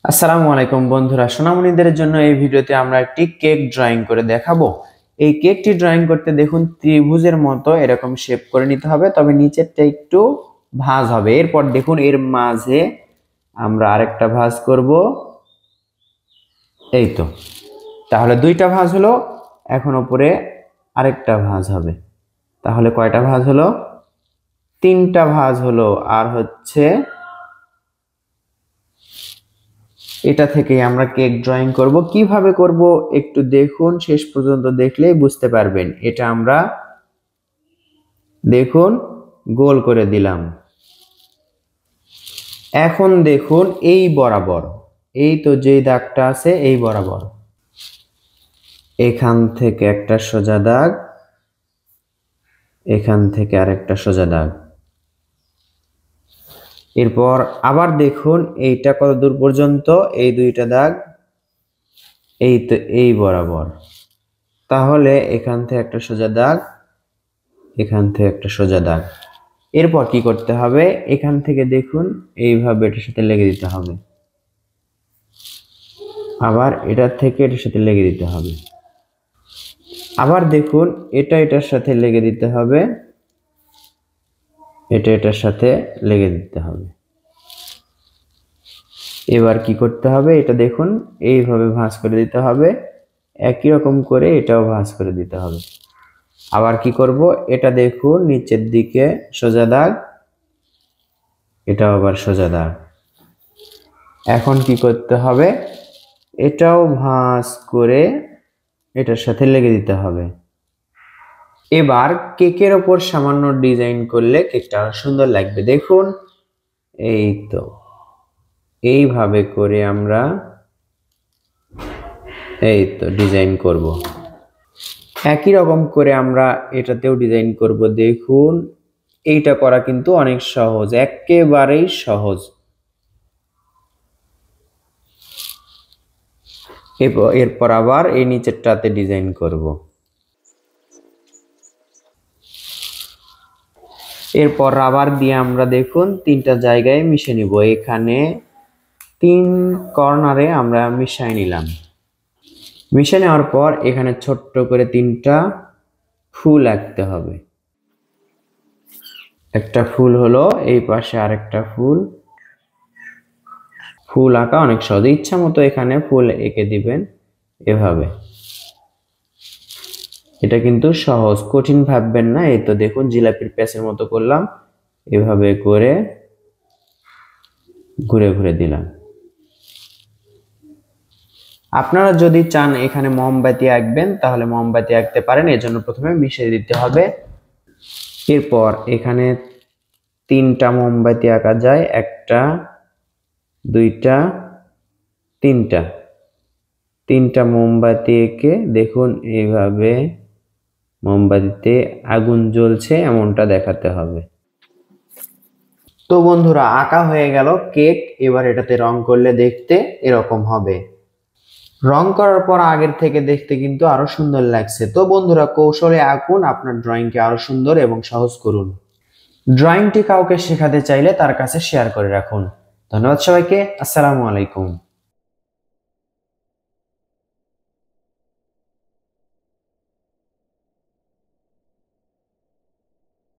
আসসালামু আলাইকুম বন্ধুরা, সোনামণিদের জন্য এই ভিডিওতে আমরা একটি কেক ড্রয়িং করে দেখাবো। এই কেকটি ড্রয়িং করতে দেখুন ত্রিভুজের মতো এরকম শেপ করে নিতে হবে, তবে নিচেরটা একটু ভাঁজ হবে। এরপর দেখুন এর মাঝে আমরা আরেকটা ভাঁজ করব। এই তো, তাহলে দুইটা ভাঁজ হলো। এখন উপরে আরেকটা ভাঁজ হবে, তাহলে কয়টা ভাঁজ হলো? তিনটা ভাঁজ হলো। আর হচ্ছে এটা থেকে আমরা কেক ড্রয়িং করব। কিভাবে করব একটু দেখুন, শেষ পর্যন্ত দেখলেই বুঝতে পারবেন। এটা আমরা দেখুন গোল করে দিলাম। এখন দেখুন এই বরাবর, এই তো যেই দাগটা আছে এই বরাবর এখান থেকে একটা সোজা দাগ, এখান থেকে আরেকটা সোজা দাগ। এরপর আবার দেখুন এইটা কত দূর পর্যন্ত, এই দুইটা দাগ, এই তো এই বরাবর। তাহলে এখান থেকে একটা সোজা দাগ, এখান থেকে একটা সোজা দাগ। এরপর কি করতে হবে? এখান থেকে দেখুন এইভাবে এটার সাথে লেগে দিতে হবে, আবার এটার থেকে এটার সাথে লেগে দিতে হবে, আবার দেখুন এটা এটার সাথে লেগে দিতে হবে, এটা এটার সাথে লেগে দিতে হবে। এবার কি করতে হবে? এটা দেখুন এইভাবে ভাঁজ করে দিতে হবে, একই রকম করে এটাও ভাঁজ করে দিতে হবে। আবার কি করব? এটা দেখুন নিচের দিকে সোজা দাগ, এটাও আবার সোজা দাগ। এখন কি করতে হবে? এটাও ভাঁজ করে এটার সাথে লেগে দিতে হবে। এবার কেকের ওপর সামান্য ডিজাইন করলে কেকটা আরো সুন্দর লাগবে। দেখুন এই তো, এইভাবে করে আমরা এই তো ডিজাইন করব। একই রকম করে আমরা এটাতেও ডিজাইন করব। দেখুন এইটা করা কিন্তু অনেক সহজ, একেবারেই সহজ। এরপর আবার এই নিচেরটাতে ডিজাইন করব। এরপর রাবার দিয়ে আমরা দেখুন তিনটা জায়গায় মিশে নিব। এখানে তিন কর্নারে আমরা মিশাই নিলাম। মিশে নেওয়ার পর এখানে ছোট্ট করে তিনটা ফুল আঁকতে হবে। একটা ফুল হলো, এই পাশে আরেকটা ফুল। ফুল আঁকা অনেক সহজ, ইচ্ছা মতো এখানে ফুল এঁকে দিবেন এভাবে। এটা কিন্তু সহজ, কঠিন ভাববেন না। এই তো দেখুন জিলাপির প্যাচের মতো করলাম, এভাবে করে ঘুরে ঘুরে দিলাম। আপনারা যদি চান এখানে মোমবাতি আঁকবেন তাহলে মোমবাতি আঁকতে পারেন, এর জন্য প্রথমে মিশিয়ে দিতে হবে। এরপর এখানে তিনটা মোমবাতি আঁকা যায়, একটা, দুইটা, তিনটা। তিনটা মোমবাতি এঁকে দেখুন এইভাবে মোমবাতিতে আগুন জ্বলছে এমনটা দেখাতে হবে। তো বন্ধুরা আঁকা হয়ে গেল কেক। এবার এটাতে রং করলে দেখতে এরকম হবে। রং করার পর আগের থেকে দেখতে কিন্তু আরো সুন্দর লাগছে। তো বন্ধুরা কৌশলে আঁকুন, আপনার ড্রয়িংকে আরো সুন্দর এবং সহজ করুন। ড্রয়িংটি কাউকে শেখাতে চাইলে তার কাছে শেয়ার করে রাখুন। ধন্যবাদ সবাইকে। আসসালামু আলাইকুম।